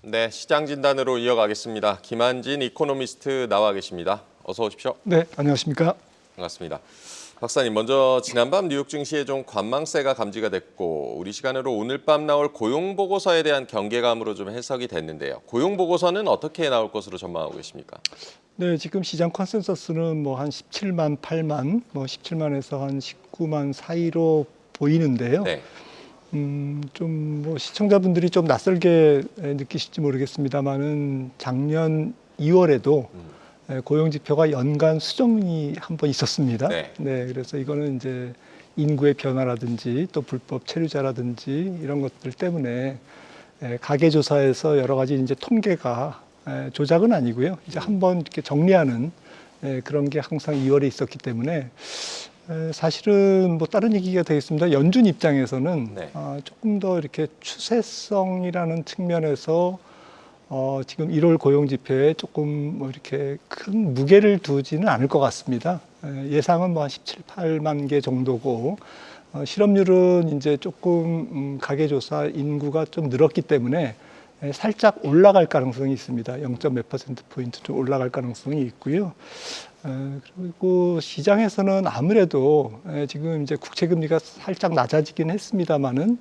네, 시장 진단으로 이어가겠습니다. 김한진 이코노미스트 나와 계십니다. 어서 오십시오. 네, 안녕하십니까? 반갑습니다. 박사님, 먼저 지난밤 뉴욕 증시에 좀 관망세가 감지가 됐고 우리 시간으로 오늘 밤 나올 고용 보고서에 대한 경계감으로 좀 해석이 됐는데요. 고용 보고서는 어떻게 나올 것으로 전망하고 계십니까? 네, 지금 시장 컨센서스는 뭐 한 17만 8만, 뭐 17만에서 한 19만 사이로 보이는데요. 네. 좀 뭐 시청자분들이 좀 낯설게 느끼실지 모르겠습니다만은 작년 2월에도 고용 지표가 연간 수정이 한 번 있었습니다. 네. 그래서 이거는 이제 인구의 변화라든지 또 불법 체류자라든지 이런 것들 때문에 가계조사에서 여러 가지 이제 통계가 조작은 아니고요. 이제 한번 이렇게 정리하는 그런 게 항상 2월에 있었기 때문에 사실은 뭐 다른 얘기가 되겠습니다. 연준 입장에서는 네. 조금 더 이렇게 추세성이라는 측면에서 지금 1월 고용 지표에 조금 뭐 이렇게 큰 무게를 두지는 않을 것 같습니다. 예상은 뭐 한 17, 8만 개 정도고 실업률은 이제 조금 가계조사 인구가 좀 늘었기 때문에 살짝 올라갈 가능성이 있습니다. 0.몇 %포인트 좀 올라갈 가능성이 있고요. 그리고 시장에서는 아무래도 지금 이제 국채 금리가 살짝 낮아지긴 했습니다만은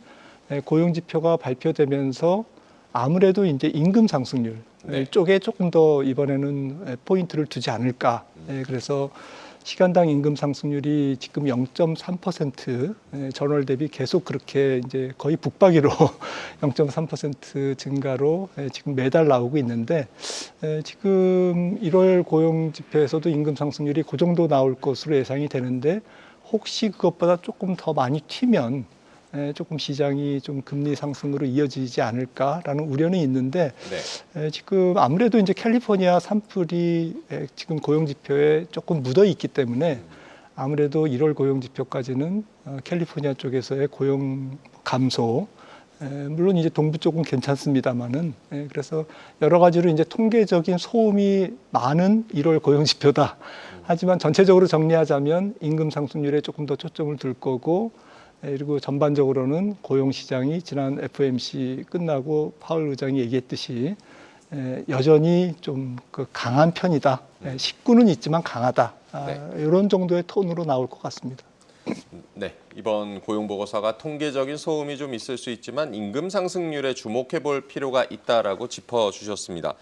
고용 지표가 발표되면서 아무래도 이제 임금 상승률 쪽에 조금 더 이번에는 포인트를 두지 않을까. 그래서 시간당 임금 상승률이 지금 0.3% 전월 대비 계속 그렇게 이제 거의 북박이로 0.3% 증가로 지금 매달 나오고 있는데 지금 1월 고용 지표에서도 임금 상승률이 그 정도 나올 것으로 예상이 되는데 혹시 그것보다 조금 더 많이 튀면 조금 시장이 좀 금리 상승으로 이어지지 않을까라는 우려는 있는데 지금 아무래도 이제 캘리포니아 산불이 지금 고용 지표에 조금 묻어 있기 때문에 아무래도 1월 고용 지표까지는 캘리포니아 쪽에서의 고용 감소 물론 이제 동부 쪽은 괜찮습니다만은 그래서 여러 가지로 이제 통계적인 소음이 많은 1월 고용 지표다. 하지만 전체적으로 정리하자면 임금 상승률에 조금 더 초점을 둘 거고 그리고 전반적으로는 고용 시장이 지난 FOMC 끝나고 파월 의장이 얘기했듯이 여전히 좀 그 강한 편이다. 식구는 있지만 강하다. 이런 정도의 톤으로 나올 것 같습니다. 네, 이번 고용 보고서가 통계적인 소음이 좀 있을 수 있지만 임금 상승률에 주목해 볼 필요가 있다라고 짚어주셨습니다.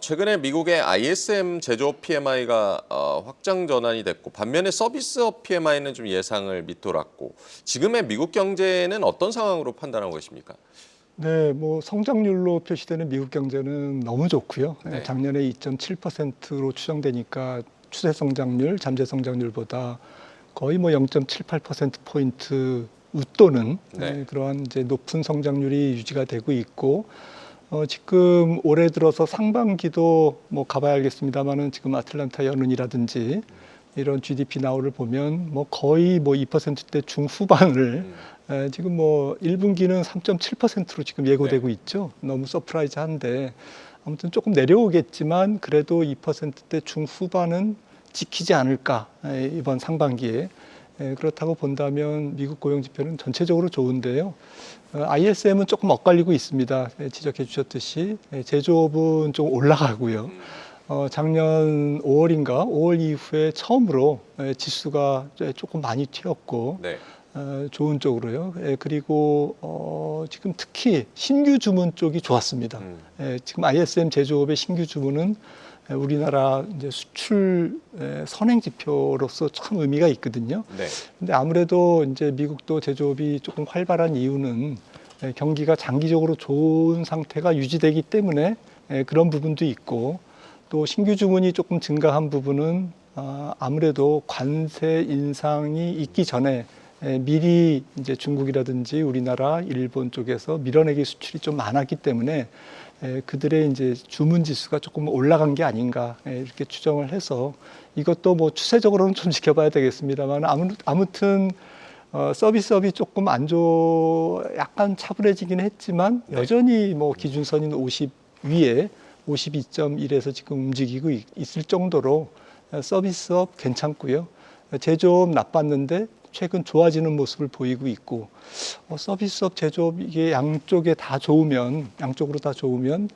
최근에 미국의 ISM 제조업 PMI가 확장 전환이 됐고 반면에 서비스업 PMI는 좀 예상을 밑돌았고 지금의 미국 경제는 어떤 상황으로 판단하고 계십니까? 네, 뭐 성장률로 표시되는 미국 경제는 너무 좋고요. 작년에 2.7%로 추정되니까 추세 성장률, 잠재 성장률보다 거의 뭐 0.78%포인트 웃도는 그러한 이제 높은 성장률이 유지가 되고 있고 지금 올해 들어서 상반기도 뭐 가봐야 알겠습니다만은 지금 아틀란타 연은이라든지 이런 GDP 나오를 보면 뭐 거의 뭐 2%대 중후반을 지금 뭐 1분기는 3.7%로 지금 예고되고 있죠. 너무 서프라이즈한데 아무튼 조금 내려오겠지만 그래도 2%대 중후반은 지키지 않을까 이번 상반기에 그렇다고 본다면 미국 고용 지표는 전체적으로 좋은데요. ISM은 조금 엇갈리고 있습니다. 지적해 주셨듯이 제조업은 좀 올라가고요. 작년 5월인가 5월 이후에 처음으로 지수가 조금 많이 튀었고 좋은 쪽으로요. 그리고 지금 특히 신규 주문 쪽이 좋았습니다. 지금 ISM 제조업의 신규 주문은 우리나라 이제 수출 선행 지표로서 참 의미가 있거든요. 근데 아무래도 이제 미국도 제조업이 조금 활발한 이유는 경기가 장기적으로 좋은 상태가 유지되기 때문에 그런 부분도 있고 또 신규 주문이 조금 증가한 부분은 아무래도 관세 인상이 있기 전에 미리 이제 중국이라든지 우리나라, 일본 쪽에서 밀어내기 수출이 좀 많았기 때문에 그들의 이제 주문 지수가 조금 올라간 게 아닌가 이렇게 추정을 해서 이것도 뭐 추세적으로는 좀 지켜봐야 되겠습니다만 아무튼 서비스업이 조금 약간 차분해지긴 했지만 여전히 뭐 기준선인 50 위에 52.1에서 지금 움직이고 있을 정도로 서비스업 괜찮고요. 제조업 나빴는데 최근 좋아지는 모습을 보이고 있고 서비스업, 제조업 이게 양쪽에 다 좋으면 양쪽으로 다 좋으면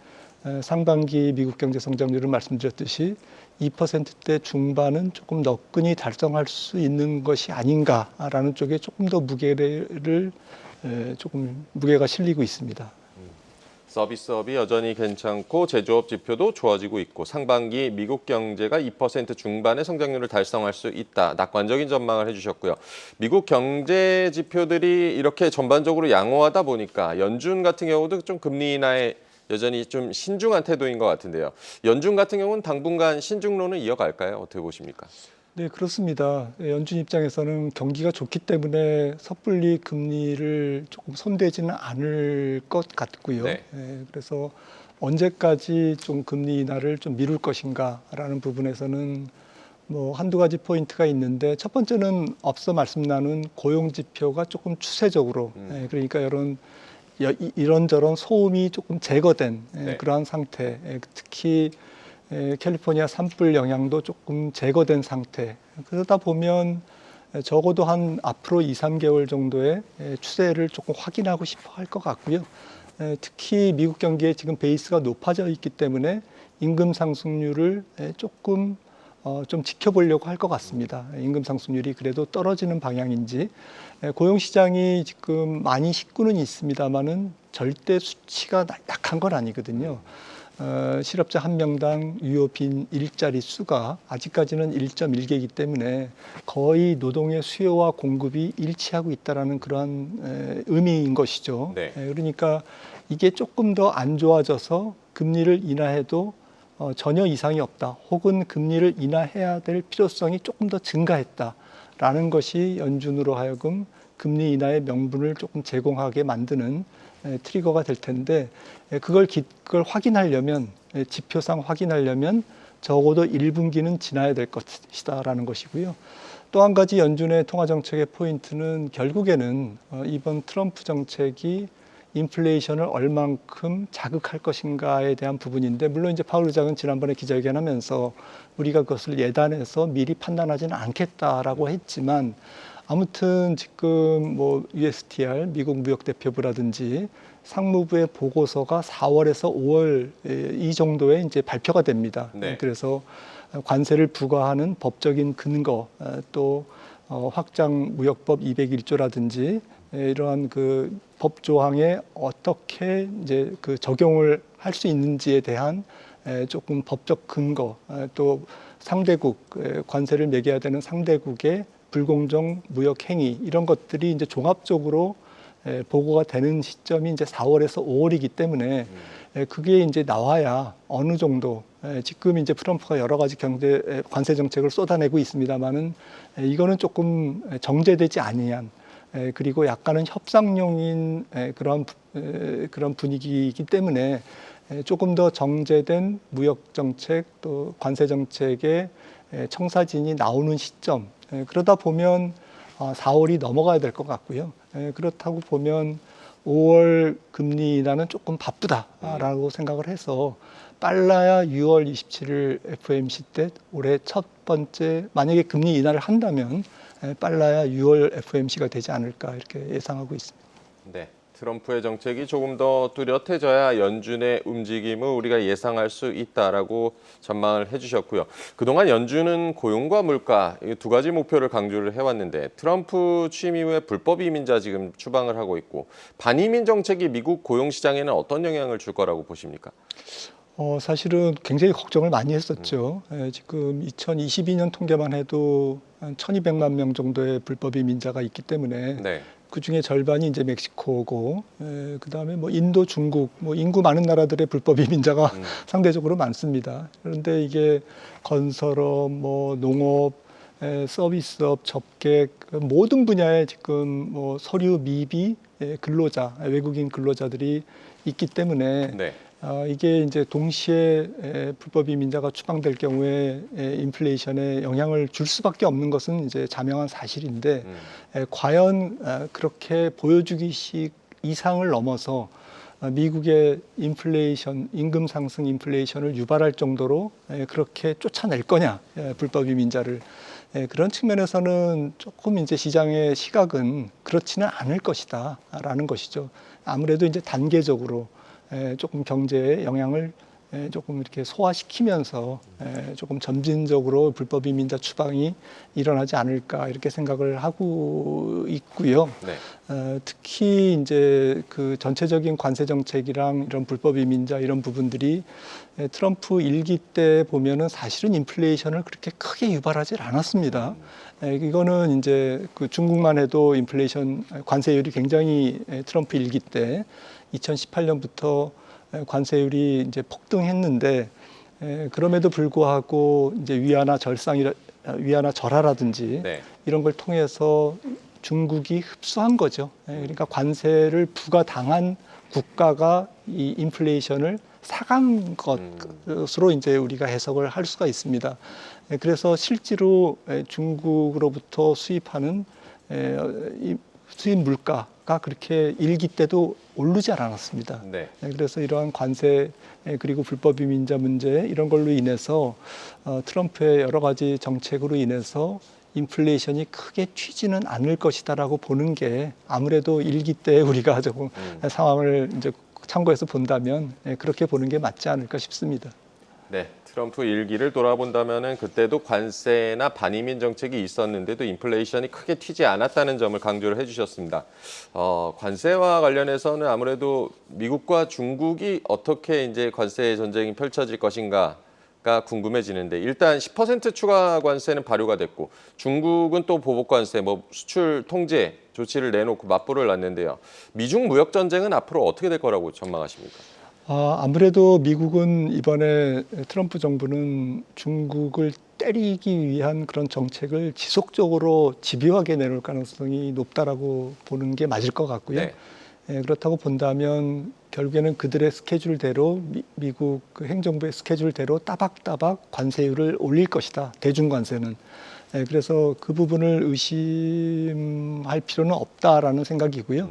상반기 미국 경제 성장률은 말씀드렸듯이 2%대 중반은 조금 너끈히 달성할 수 있는 것이 아닌가라는 쪽에 조금 더 조금 무게가 실리고 있습니다. 서비스업이 여전히 괜찮고 제조업 지표도 좋아지고 있고 상반기 미국 경제가 2% 중반의 성장률을 달성할 수 있다. 낙관적인 전망을 해주셨고요. 미국 경제 지표들이 이렇게 전반적으로 양호하다 보니까 연준 같은 경우도 좀 금리 인하에 여전히 좀 신중한 태도인 것 같은데요. 연준 같은 경우는 당분간 신중론을 이어갈까요? 어떻게 보십니까? 네, 그렇습니다. 연준 입장에서는 경기가 좋기 때문에 섣불리 금리를 조금 손대지는 않을 것 같고요. 네. 그래서 언제까지 좀 금리 인하를 좀 미룰 것인가라는 부분에서는 뭐 한두 가지 포인트가 있는데 첫 번째는 앞서 말씀 나눈 고용 지표가 조금 추세적으로 그러니까 이런저런 소음이 조금 제거된 네. 그러한 상태, 특히 캘리포니아 산불 영향도 조금 제거된 상태. 그러다 보면 적어도 한 앞으로 2, 3개월 정도의 추세를 조금 확인하고 싶어 할 것 같고요. 특히 미국 경기에 지금 베이스가 높아져 있기 때문에 임금 상승률을 조금 좀 지켜보려고 할 것 같습니다. 임금 상승률이 그래도 떨어지는 방향인지. 고용 시장이 지금 많이 식구는 있습니다만은 절대 수치가 약한 건 아니거든요. 실업자 한 명당 유효 빈 일자리 수가 아직까지는 1.1개이기 때문에 거의 노동의 수요와 공급이 일치하고 있다라는 그러한 의미인 것이죠. 네. 그러니까 이게 조금 더 안 좋아져서 금리를 인하해도 전혀 이상이 없다. 혹은 금리를 인하해야 될 필요성이 조금 더 증가했다라는 것이 연준으로 하여금 금리 인하의 명분을 조금 제공하게 만드는 트리거가 될 텐데 그걸 확인하려면 지표상 확인하려면 적어도 1분기는 지나야 될 것이다라는 것이고요. 또 한 가지 연준의 통화 정책의 포인트는 결국에는 이번 트럼프 정책이 인플레이션을 얼만큼 자극할 것인가에 대한 부분인데 물론 이제 파월 의장은 지난번에 기자회견하면서 우리가 그것을 예단해서 미리 판단하지는 않겠다라고 했지만 아무튼 지금 뭐 USTR 미국 무역대표부라든지 상무부의 보고서가 4월에서 5월 이 정도에 이제 발표가 됩니다. 네. 그래서 관세를 부과하는 법적인 근거 또 확장 무역법 201조라든지 이러한 그 법 조항에 어떻게 이제 그 적용을 할 수 있는지에 대한 조금 법적 근거 또 상대국 관세를 매겨야 되는 상대국의 불공정 무역 행위 이런 것들이 이제 종합적으로 보고가 되는 시점이 이제 4월에서 5월이기 때문에 그게 이제 나와야 어느 정도 지금 이제 트럼프가 여러 가지 관세 정책을 쏟아내고 있습니다만은 이거는 조금 정제되지 아니한 그리고 약간은 협상용인 그런 분위기이기 때문에 조금 더 정제된 무역 정책 또 관세 정책의 청사진이 나오는 시점 그러다 보면 4월이 넘어가야 될 것 같고요. 그렇다고 보면 5월 금리 인하는 조금 바쁘다라고 생각을 해서 빨라야 6월 27일 FOMC 때 올해 첫 번째 만약에 금리 인하를 한다면 빨라야 6월 FOMC가 되지 않을까 이렇게 예상하고 있습니다. 네. 트럼프의 정책이 조금 더 뚜렷해져야 연준의 움직임을 우리가 예상할 수 있다라고 전망을 해주셨고요. 그동안 연준은 고용과 물가 이 두 가지 목표를 강조를 해왔는데 트럼프 취임 이후에 불법 이민자 지금 추방을 하고 있고 반이민 정책이 미국 고용 시장에는 어떤 영향을 줄 거라고 보십니까? 사실은 굉장히 걱정을 많이 했었죠. 지금 2022년 통계만 해도 한 1,200만 명 정도의 불법 이민자가 있기 때문에 네. 그 중에 절반이 이제 멕시코고, 그 다음에 뭐 인도, 중국, 뭐 인구 많은 나라들의 불법 이민자가 상대적으로 많습니다. 그런데 이게 건설업, 뭐 농업, 서비스업, 접객 모든 분야에 지금 뭐 서류 미비 근로자, 외국인 근로자들이 있기 때문에. 네. 이게 이제 동시에 불법 이민자가 추방될 경우에 인플레이션에 영향을 줄 수밖에 없는 것은 이제 자명한 사실인데 과연 그렇게 보여주기식 이상을 넘어서 미국의 인플레이션, 임금 상승 인플레이션을 유발할 정도로 그렇게 쫓아낼 거냐, 불법 이민자를. 그런 측면에서는 조금 이제 시장의 시각은 그렇지는 않을 것이다라는 것이죠. 아무래도 이제 단계적으로 조금 경제에 영향을 조금 이렇게 소화시키면서 조금 점진적으로 불법 이민자 추방이 일어나지 않을까 이렇게 생각을 하고 있고요. 네. 특히 이제 그 전체적인 관세 정책이랑 이런 불법 이민자 이런 부분들이 트럼프 일기 때 보면은 사실은 인플레이션을 그렇게 크게 유발하지 않았습니다. 이거는 이제 그 중국만 해도 인플레이션 관세율이 굉장히 트럼프 일기 때 2018년부터 관세율이 이제 폭등했는데 그럼에도 불구하고 이제 위안화 절하라든지 네. 이런 걸 통해서 중국이 흡수한 거죠. 그러니까 관세를 부과당한 국가가 이 인플레이션을 사간 것으로 이제 우리가 해석을 할 수가 있습니다. 그래서 실제로 중국으로부터 수입하는 수입 물가가 그렇게 일기 때도 오르지 않았습니다. 네. 그래서 이러한 관세 그리고 불법 이민자 문제 이런 걸로 인해서 트럼프의 여러 가지 정책으로 인해서 인플레이션이 크게 튀지는 않을 것이다라고 보는 게 아무래도 일기 때 우리가 조금 상황을 이제 참고해서 본다면 그렇게 보는 게 맞지 않을까 싶습니다. 네, 트럼프 일기를 돌아본다면은 그때도 관세나 반이민 정책이 있었는데도 인플레이션이 크게 튀지 않았다는 점을 강조를 해주셨습니다. 관세와 관련해서는 아무래도 미국과 중국이 어떻게 이제 관세 전쟁이 펼쳐질 것인가가 궁금해지는데 일단 10% 추가 관세는 발효가 됐고 중국은 또 보복 관세, 뭐 수출 통제 조치를 내놓고 맞불을 놨는데요. 미중 무역 전쟁은 앞으로 어떻게 될 거라고 전망하십니까? 아무래도 미국은 이번에 트럼프 정부는 중국을 때리기 위한 그런 정책을 지속적으로 집요하게 내놓을 가능성이 높다라고 보는 게 맞을 것 같고요. 네. 그렇다고 본다면 결국에는 그들의 스케줄대로 미국 그 행정부의 스케줄대로 따박따박 관세율을 올릴 것이다. 대중 관세는. 그래서 그 부분을 의심할 필요는 없다라는 생각이고요.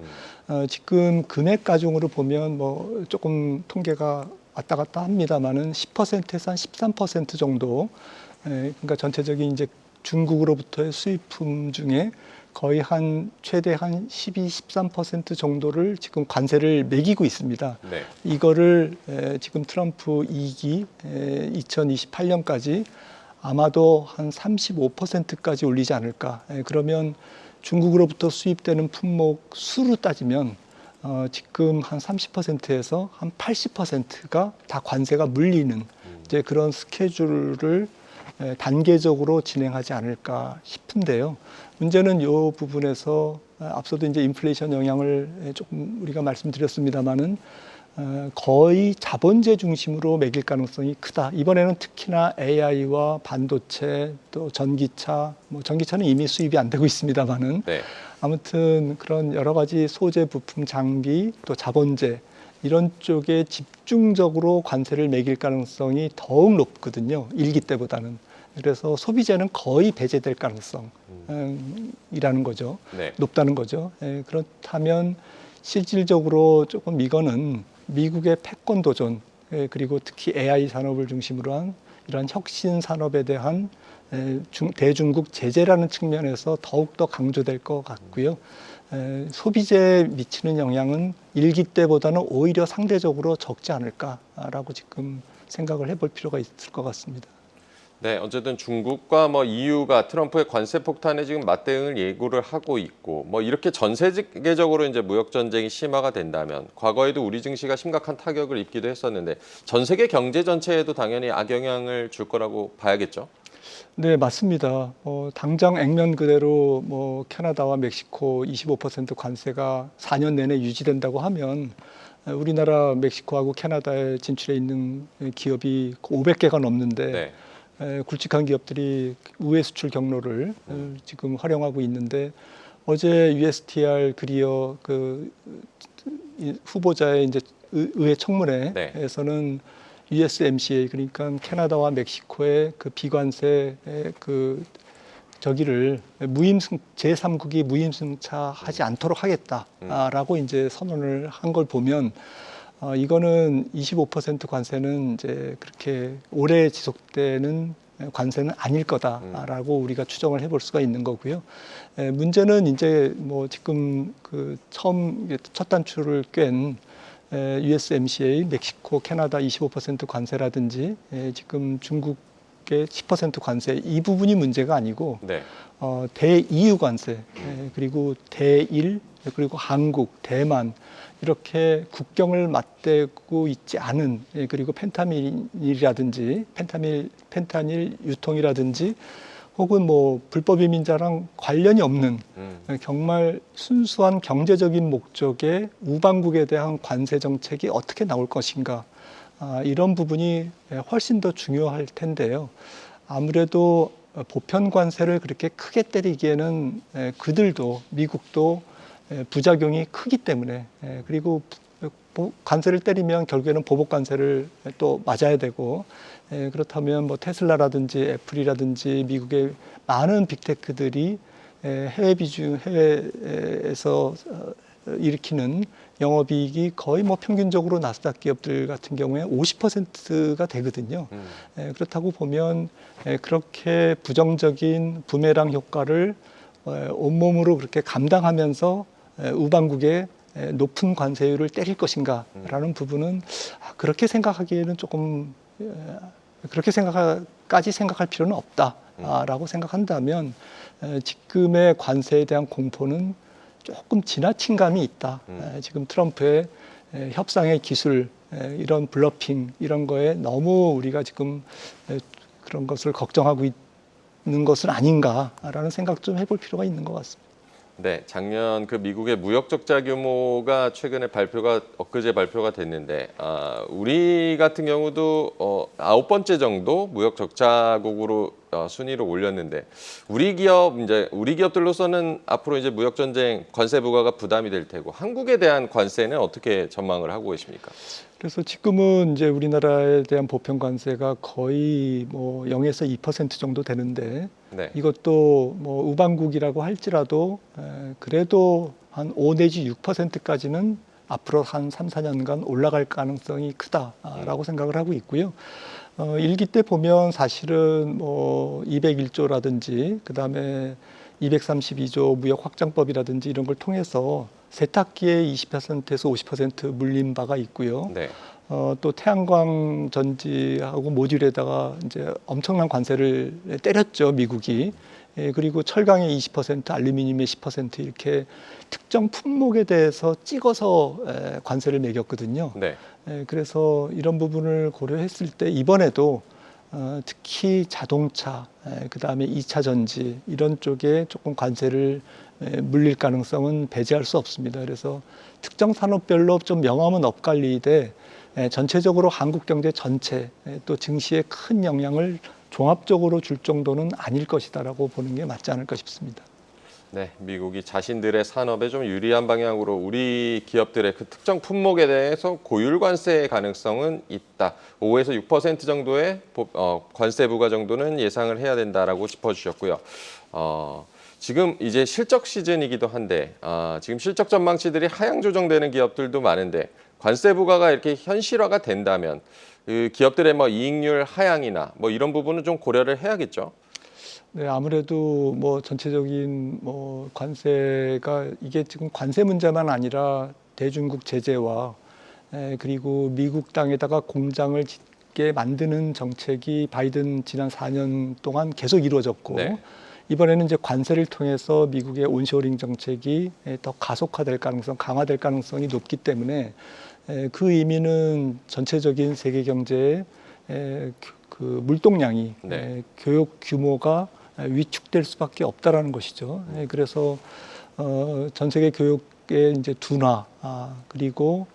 지금 금액 가중으로 보면 뭐 조금 통계가 왔다 갔다 합니다만은 10%에서 한 13% 정도, 그러니까 전체적인 이제 중국으로부터의 수입품 중에 거의 한 최대 한 12, 13% 정도를 지금 관세를 매기고 있습니다. 네. 이거를 지금 트럼프 2기 2028년까지 아마도 한 35%까지 올리지 않을까. 그러면 중국으로부터 수입되는 품목 수로 따지면 지금 한 30%에서 한 80%가 다 관세가 물리는 이제 그런 스케줄을 단계적으로 진행하지 않을까 싶은데요. 문제는 이 부분에서 앞서도 이제 인플레이션 영향을 조금 우리가 말씀드렸습니다만은 거의 자본재 중심으로 매길 가능성이 크다. 이번에는 특히나 AI와 반도체 또 전기차, 뭐 전기차는 이미 수입이 안 되고 있습니다만은 네. 아무튼 그런 여러 가지 소재, 부품, 장비 또 자본재 이런 쪽에 집중적으로 관세를 매길 가능성이 더욱 높거든요. 일기 때보다는. 그래서 소비재는 거의 배제될 가능성이라는 거죠. 네. 높다는 거죠. 그렇다면 실질적으로 조금 이거는 미국의 패권 도전 그리고 특히 AI 산업을 중심으로 한 이러한 혁신 산업에 대한 대중국 제재라는 측면에서 더욱더 강조될 것 같고요. 소비재에 미치는 영향은 일기 때보다는 오히려 상대적으로 적지 않을까라고 지금 생각을 해볼 필요가 있을 것 같습니다. 네, 어쨌든 중국과 뭐 EU가 트럼프의 관세 폭탄에 지금 맞대응을 예고를 하고 있고 뭐 이렇게 전 세계적으로 이제 무역 전쟁이 심화가 된다면 과거에도 우리 증시가 심각한 타격을 입기도 했었는데 전 세계 경제 전체에도 당연히 악영향을 줄 거라고 봐야겠죠. 네, 맞습니다. 당장 액면 그대로 뭐 캐나다와 멕시코 25% 관세가 4년 내내 유지된다고 하면 우리나라 멕시코하고 캐나다에 진출해 있는 기업이 500개가 넘는데 네. 굵직한 기업들이 우회 수출 경로를 지금 활용하고 있는데 어제 USTR 그리어 그 후보자의 이제 의회 청문회에서는 USMCA 그러니까 캐나다와 멕시코의 그 비관세 그 저기를 제3국이 무임승차하지 않도록 하겠다라고 이제 선언을 한 걸 보면 이거는 25% 관세는 이제 그렇게 오래 지속되는 관세는 아닐 거다라고 우리가 추정을 해볼 수가 있는 거고요. 문제는 이제 뭐 지금 그 처음 첫 단추를 꿰는 USMCA, 멕시코, 캐나다 25% 관세라든지 지금 중국의 10% 관세 이 부분이 문제가 아니고 네. 대EU 관세 그리고 대일 그리고 한국, 대만 이렇게 국경을 맞대고 있지 않은 그리고 펜타닐이라든지 펜타닐 유통이라든지 혹은 뭐 불법 이민자랑 관련이 없는 정말 순수한 경제적인 목적의 우방국에 대한 관세 정책이 어떻게 나올 것인가 이런 부분이 훨씬 더 중요할 텐데요. 아무래도 보편 관세를 그렇게 크게 때리기에는 그들도 미국도 부작용이 크기 때문에 그리고 관세를 때리면 결국에는 보복 관세를 또 맞아야 되고 그렇다면 뭐 테슬라라든지 애플이라든지 미국의 많은 빅테크들이 해외에서 일으키는 영업이익이 거의 뭐 평균적으로 나스닥 기업들 같은 경우에 50%가 되거든요. 그렇다고 보면 그렇게 부정적인 부메랑 효과를 온몸으로 그렇게 감당하면서 우방국의 높은 관세율을 때릴 것인가라는 부분은 그렇게 생각하기에는 조금 그렇게 까지 생각할 필요는 없다라고 생각한다면 지금의 관세에 대한 공포는 조금 지나친 감이 있다. 지금 트럼프의 협상의 기술, 이런 블러핑 이런 거에 너무 우리가 지금 그런 것을 걱정하고 있는 것은 아닌가라는 생각 좀 해볼 필요가 있는 것 같습니다. 네, 작년 그 미국의 무역 적자 규모가 최근에 엊그제 발표가 됐는데, 우리 같은 경우도 9번째 정도 무역 적자국으로 순위를 올렸는데, 우리 기업들로서는 앞으로 이제 무역 전쟁 관세 부과가 부담이 될 테고, 한국에 대한 관세는 어떻게 전망을 하고 계십니까? 그래서 지금은 이제 우리나라에 대한 보편 관세가 거의 뭐 0에서 2% 정도 되는데 네. 이것도 뭐 우방국이라고 할지라도 그래도 한 5 내지 6%까지는 앞으로 한 3, 4년간 올라갈 가능성이 크다라고 생각을 하고 있고요. 일기 때 보면 사실은 뭐 201조라든지 그다음에 232조 무역 확장법이라든지 이런 걸 통해서 세탁기에 20%에서 50% 물린 바가 있고요. 네. 또 태양광 전지하고 모듈에다가 이제 엄청난 관세를 때렸죠, 미국이. 그리고 철강에 20%, 알루미늄에 10% 이렇게 특정 품목에 대해서 찍어서 관세를 매겼거든요. 네. 그래서 이런 부분을 고려했을 때 이번에도 특히 자동차, 그다음에 2차 전지 이런 쪽에 조금 관세를 물릴 가능성은 배제할 수 없습니다. 그래서 특정 산업별로 좀 명암은 엇갈리되 전체적으로 한국 경제 전체 또 증시에 큰 영향을 종합적으로 줄 정도는 아닐 것이다라고 보는 게 맞지 않을까 싶습니다. 네, 미국이 자신들의 산업에 좀 유리한 방향으로 우리 기업들의 그 특정 품목에 대해서 고율 관세의 가능성은 있다. 5에서 6% 정도의 관세 부과 정도는 예상을 해야 된다라고 짚어주셨고요. 지금 이제 실적 시즌이기도 한데 지금 실적 전망치들이 하향 조정되는 기업들도 많은데 관세 부과가 이렇게 현실화가 된다면 그 기업들의 뭐 이익률 하향이나 뭐 이런 부분은 좀 고려를 해야겠죠. 네, 아무래도 뭐 전체적인 뭐 관세가 이게 지금 관세 문제만 아니라 대중국 제재와 그리고 미국 땅에다가 공장을 짓게 만드는 정책이 바이든 지난 4년 동안 계속 이루어졌고 네. 이번에는 이제 관세를 통해서 미국의 온쇼링 정책이 더 가속화될 가능성, 강화될 가능성이 높기 때문에 그 의미는 전체적인 세계 경제의 그 물동량이 네. 교육 규모가 위축될 수밖에 없다라는 것이죠. 그래서 전 세계 교육의 이제 둔화 그리고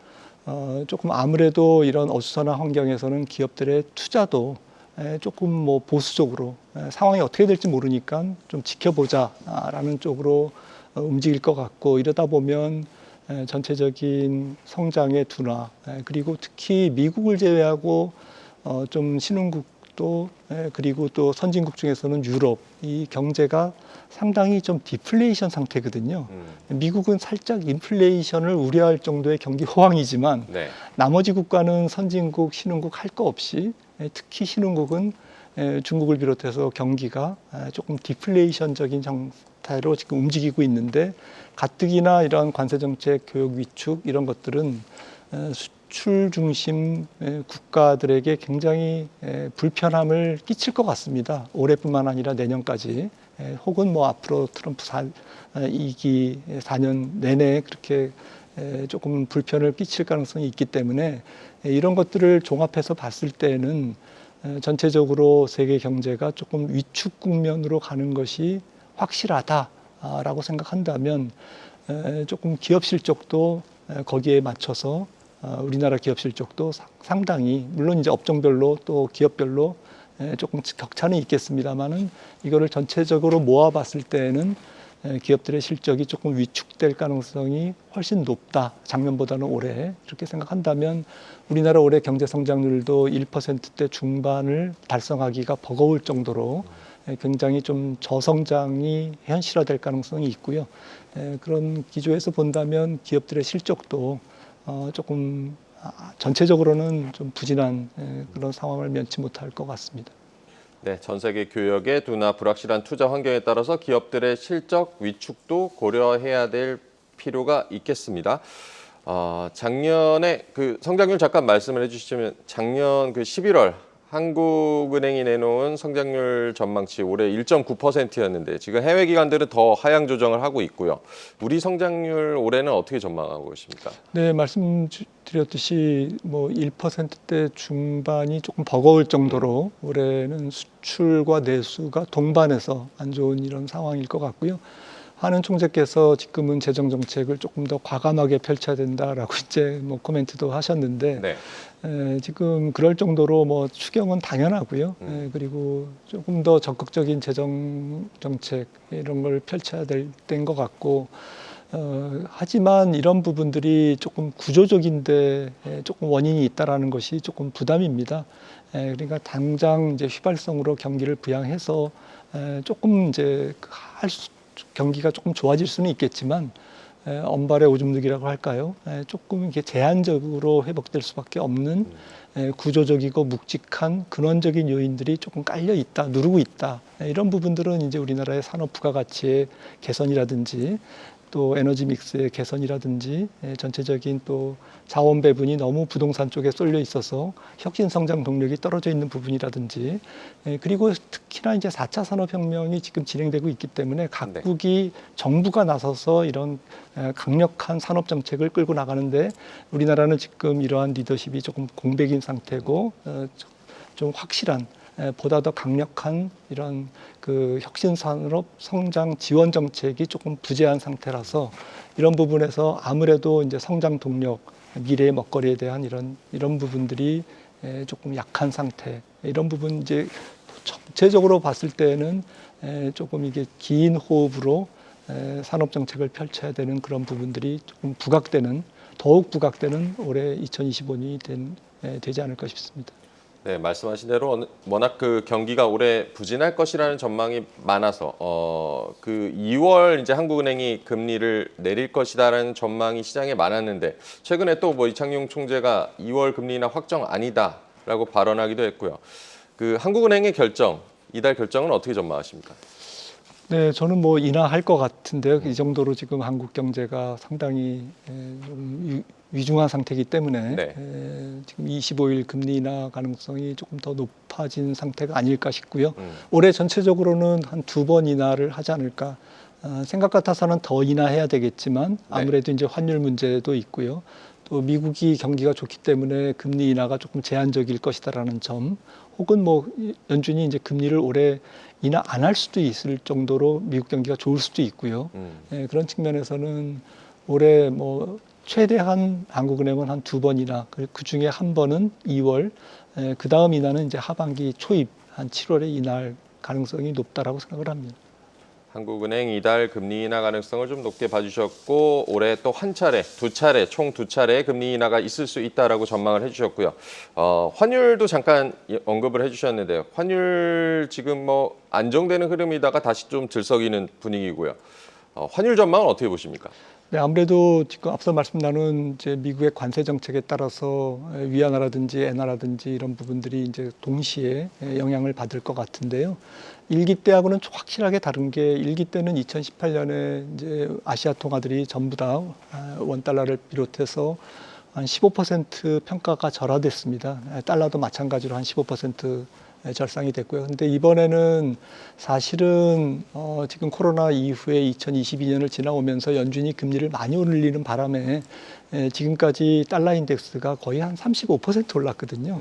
조금 아무래도 이런 어수선한 환경에서는 기업들의 투자도 조금 뭐 보수적으로 상황이 어떻게 될지 모르니까 좀 지켜보자라는 쪽으로 움직일 것 같고 이러다 보면 전체적인 성장의 둔화 그리고 특히 미국을 제외하고 좀 신흥국 쪽도 그리고 또 선진국 중에서는 유럽 이 경제가 상당히 좀 디플레이션 상태거든요. 미국은 살짝 인플레이션을 우려할 정도의 경기 호황이지만 네. 나머지 국가는 선진국, 신흥국 할 거 없이 특히 신흥국은 중국을 비롯해서 경기가 조금 디플레이션적인 상태로 지금 움직이고 있는데 가뜩이나 이런 관세 정책, 교육 위축 이런 것들은 수출 중심 국가들에게 굉장히 불편함을 끼칠 것 같습니다. 올해뿐만 아니라 내년까지 혹은 뭐 앞으로 트럼프 2기 4년 내내 그렇게 조금 불편을 끼칠 가능성이 있기 때문에 이런 것들을 종합해서 봤을 때는 전체적으로 세계 경제가 조금 위축 국면으로 가는 것이 확실하다라고 생각한다면 조금 기업 실적도 거기에 맞춰서 우리나라 기업 실적도 상당히 물론 이제 업종별로 또 기업별로 조금 격차는 있겠습니다만은 이거를 전체적으로 모아봤을 때는 기업들의 실적이 조금 위축될 가능성이 훨씬 높다. 작년보다는 올해 이렇게 생각한다면 우리나라 올해 경제 성장률도 1%대 중반을 달성하기가 버거울 정도로 굉장히 좀 저성장이 현실화될 가능성이 있고요. 그런 기조에서 본다면 기업들의 실적도 조금 전체적으로는 좀 부진한 그런 상황을 면치 못할 것 같습니다. 네, 전 세계 교역의 둔화, 불확실한 투자 환경에 따라서 기업들의 실적 위축도 고려해야 될 필요가 있겠습니다. 작년에 그 성장률 잠깐 말씀을 해주시면 작년 그 11월 한국은행이 내놓은 성장률 전망치 올해 1.9%였는데 지금 해외 기관들은 더 하향 조정을 하고 있고요. 우리 성장률 올해는 어떻게 전망하고 계십니까? 네, 말씀드렸듯이 뭐 1%대 중반이 조금 버거울 정도로 올해는 수출과 내수가 동반해서 안 좋은 이런 상황일 것 같고요. 한은 총재께서 지금은 재정 정책을 조금 더 과감하게 펼쳐야 된다라고 이제 뭐 코멘트도 하셨는데 네. 지금 그럴 정도로 뭐 추경은 당연하고요. 그리고 조금 더 적극적인 재정 정책 이런 걸 펼쳐야 될 때인 것 같고 하지만 이런 부분들이 조금 구조적인데 조금 원인이 있다라는 것이 조금 부담입니다. 그러니까 당장 이제 휘발성으로 경기를 부양해서 조금 이제 경기가 조금 좋아질 수는 있겠지만 언발의 오줌 누기라고 할까요? 조금 이렇게 제한적으로 회복될 수밖에 없는 구조적이고 묵직한 근원적인 요인들이 조금 깔려 있다, 누르고 있다. 이런 부분들은 이제 우리나라의 산업 부가가치의 개선이라든지 또 에너지 믹스의 개선이라든지 전체적인 또 자원 배분이 너무 부동산 쪽에 쏠려 있어서 혁신 성장 동력이 떨어져 있는 부분이라든지 그리고 특히나 이제 4차 산업혁명이 지금 진행되고 있기 때문에 각국이 정부가 나서서 이런 강력한 산업 정책을 끌고 나가는데 우리나라는 지금 이러한 리더십이 조금 공백인 상태고 좀 확실한 보다 더 강력한 이런 그 혁신 산업 성장 지원 정책이 조금 부재한 상태라서 이런 부분에서 아무래도 이제 성장 동력, 미래의 먹거리에 대한 이런 부분들이 조금 약한 상태. 이런 부분 이제 전체적으로 봤을 때는 조금 이게 긴 호흡으로 산업 정책을 펼쳐야 되는 그런 부분들이 조금 더욱 부각되는 올해 2025년이 되지 않을까 싶습니다. 네, 말씀하신 대로 워낙 그 경기가 올해 부진할 것이라는 전망이 많아서 그 2월 이제 한국은행이 금리를 내릴 것이다라는 전망이 시장에 많았는데 최근에 또 뭐 이창용 총재가 2월 금리 인하 확정 아니다라고 발언하기도 했고요. 그 한국은행의 이달 결정은 어떻게 전망하십니까? 네, 저는 뭐 인하할 것 같은데요. 이 정도로 지금 한국 경제가 상당히 좀 위중한 상태이기 때문에 네. 지금 25일 금리 인하 가능성이 조금 더 높아진 상태가 아닐까 싶고요. 올해 전체적으로는 한 2번 인하를 하지 않을까. 생각 같아서는 더 인하해야 되겠지만 아무래도 이제 환율 문제도 있고요. 또 미국이 경기가 좋기 때문에 금리 인하가 조금 제한적일 것이다라는 점, 혹은 뭐 연준이 이제 금리를 올해 인하 안 할 수도 있을 정도로 미국 경기가 좋을 수도 있고요. 그런 측면에서는 올해 뭐 최대한 한국은행은 한 2번 인하, 그 중에 한 번은 2월, 그 다음 인하는 이제 하반기 초입 한 7월에 인하할 가능성이 높다라고 생각을 합니다. 한국은행 이달 금리 인하 가능성을 좀 높게 봐주셨고 올해 또 한 차례, 총 두 차례 금리 인하가 있을 수 있다라고 전망을 해주셨고요. 환율도 잠깐 언급을 해주셨는데요. 환율 지금 뭐 안정되는 흐름이다가 다시 좀 들썩이는 분위기고요. 환율 전망은 어떻게 보십니까? 네, 아무래도 지금 앞서 말씀 나눈 이제 미국의 관세 정책에 따라서 위안화라든지 엔화라든지 이런 부분들이 이제 동시에 영향을 받을 것 같은데요. 일기 때하고는 좀 확실하게 다른 게 일기 때는 2018년에 이제 아시아 통화들이 전부 다 원달러를 비롯해서 한 15% 평가가 절하됐습니다. 달러도 마찬가지로 한 15% 절상이 됐고요. 근데 이번에는 사실은 지금 코로나 이후에 2022년을 지나오면서 연준이 금리를 많이 올리는 바람에 지금까지 달러 인덱스가 거의 한 35% 올랐거든요.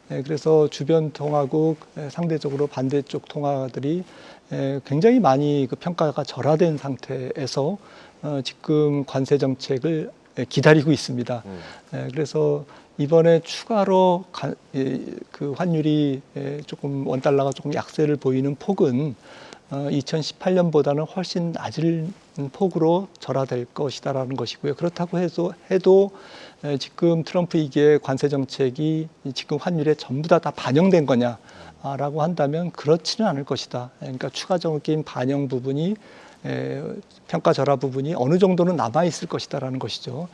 그래서 주변 통화국 상대적으로 반대쪽 통화들이 굉장히 많이 그 평가가 절하된 상태에서 지금 관세 정책을 기다리고 있습니다. 그래서 이번에 추가로 그 환율이 조금 원달러가 조금 약세를 보이는 폭은 2018년보다는 훨씬 낮은 폭으로 절하될 것이다라는 것이고요. 그렇다고 해도 지금 트럼프 이게 관세 정책이 지금 환율에 전부 다 반영된 거냐라고 한다면 그렇지는 않을 것이다. 그러니까 추가적인 반영 부분이 평가 절하 부분이 어느 정도는 남아 있을 것이다라는 것이죠.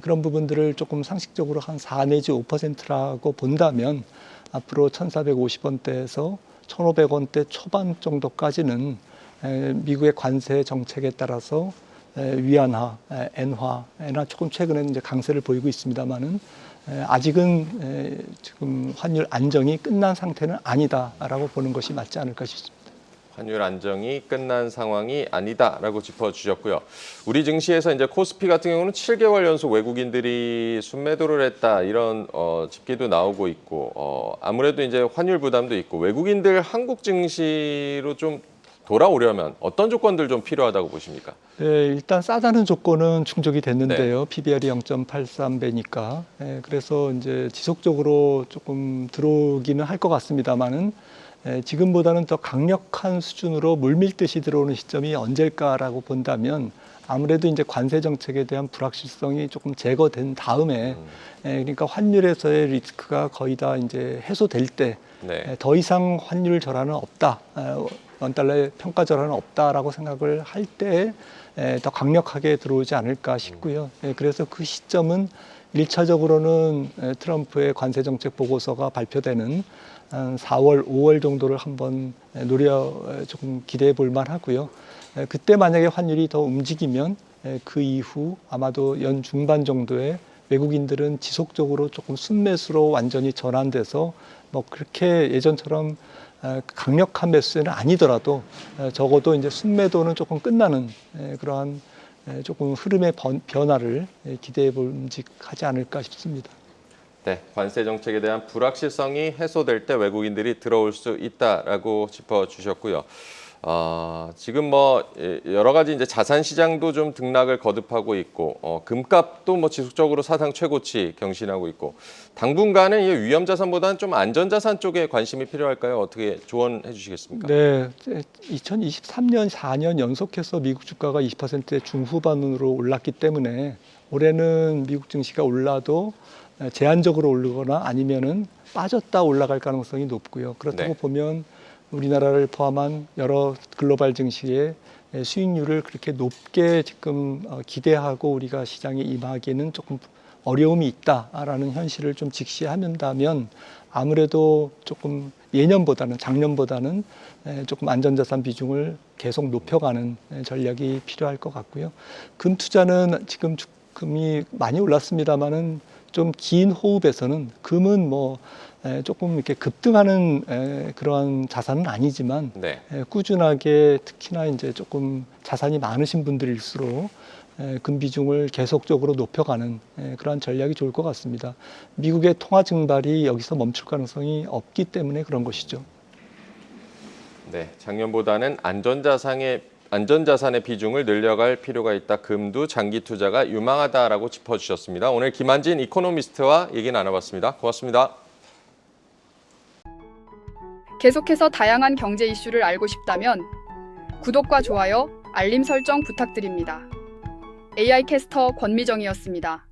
그런 부분들을 조금 상식적으로 한 4 내지 5%라고 본다면 앞으로 1,450원대에서 1,500원대 초반 정도까지는 미국의 관세 정책에 따라서 위안화, 엔화나 조금 최근에 이제 강세를 보이고 있습니다만은 아직은 지금 환율 안정이 끝난 상태는 아니다라고 보는 것이 맞지 않을까 싶습니다. 환율 안정이 끝난 상황이 아니다라고 짚어주셨고요. 우리 증시에서 이제 코스피 같은 경우는 7개월 연속 외국인들이 순매도를 했다 이런 집계도 나오고 있고 아무래도 이제 환율 부담도 있고 외국인들 한국 증시로 좀 돌아오려면 어떤 조건들 좀 필요하다고 보십니까? 네, 일단 싸다는 조건은 충족이 됐는데요. PBR이 0.83배니까. 그래서 이제 지속적으로 조금 들어오기는 할 것 같습니다만은 지금보다는 더 강력한 수준으로 물밀듯이 들어오는 시점이 언제일까라고 본다면 아무래도 이제 관세 정책에 대한 불확실성이 조금 제거된 다음에 그러니까 환율에서의 리스크가 거의 다 이제 해소될 때 더 이상 환율 절하는 없다. 원달러의 평가 절하는 없다라고 생각을 할 때 더 강력하게 들어오지 않을까 싶고요. 그래서 그 시점은 1차적으로는 트럼프의 관세 정책 보고서가 발표되는 4월, 5월 정도를 한번 조금 기대해 볼 만하고요. 그때 만약에 환율이 더 움직이면 그 이후 아마도 연 중반 정도에 외국인들은 지속적으로 조금 순매수로 완전히 전환돼서 뭐 그렇게 예전처럼 강력한 매수는 아니더라도 적어도 이제 순매도는 조금 끝나는 그러한 조금 흐름의 변화를 기대해 볼만하지 않을까 싶습니다. 네, 관세 정책에 대한 불확실성이 해소될 때 외국인들이 들어올 수 있다라고 짚어주셨고요. 지금 뭐 여러 가지 이제 자산 시장도 좀 등락을 거듭하고 있고 금값도 뭐 지속적으로 사상 최고치 경신하고 있고 당분간은 이 위험 자산보다는 좀 안전 자산 쪽에 관심이 필요할까요? 어떻게 조언해 주시겠습니까? 네, 2023년 4년 연속해서 미국 주가가 20%의 중후반으로 올랐기 때문에 올해는 미국 증시가 올라도 제한적으로 오르거나 아니면은 빠졌다 올라갈 가능성이 높고요. 그렇다고 보면 우리나라를 포함한 여러 글로벌 증시의 수익률을 그렇게 높게 지금 기대하고 우리가 시장에 임하기에는 조금 어려움이 있다라는 현실을 좀 직시한다면 아무래도 조금 예년보다는 작년보다는 조금 안전자산 비중을 계속 높여가는 전략이 필요할 것 같고요. 금 투자는 지금 금이 많이 올랐습니다만은 좀 긴 호흡에서는 금은 뭐 조금 이렇게 급등하는 그러한 자산은 아니지만 꾸준하게 특히나 이제 조금 자산이 많으신 분들일수록 금 비중을 계속적으로 높여가는 그러한 전략이 좋을 것 같습니다. 미국의 통화 증발이 여기서 멈출 가능성이 없기 때문에 그런 것이죠. 네, 작년보다는 안전자산의 비중을 늘려갈 필요가 있다. 금도 장기 투자가 유망하다라고 짚어주셨습니다. 오늘 김한진 이코노미스트와 얘기 나눠봤습니다. 고맙습니다. 계속해서 다양한 경제 이슈를 알고 싶다면 구독과 좋아요, 알림 설정 부탁드립니다. AI 캐스터 권미정이었습니다.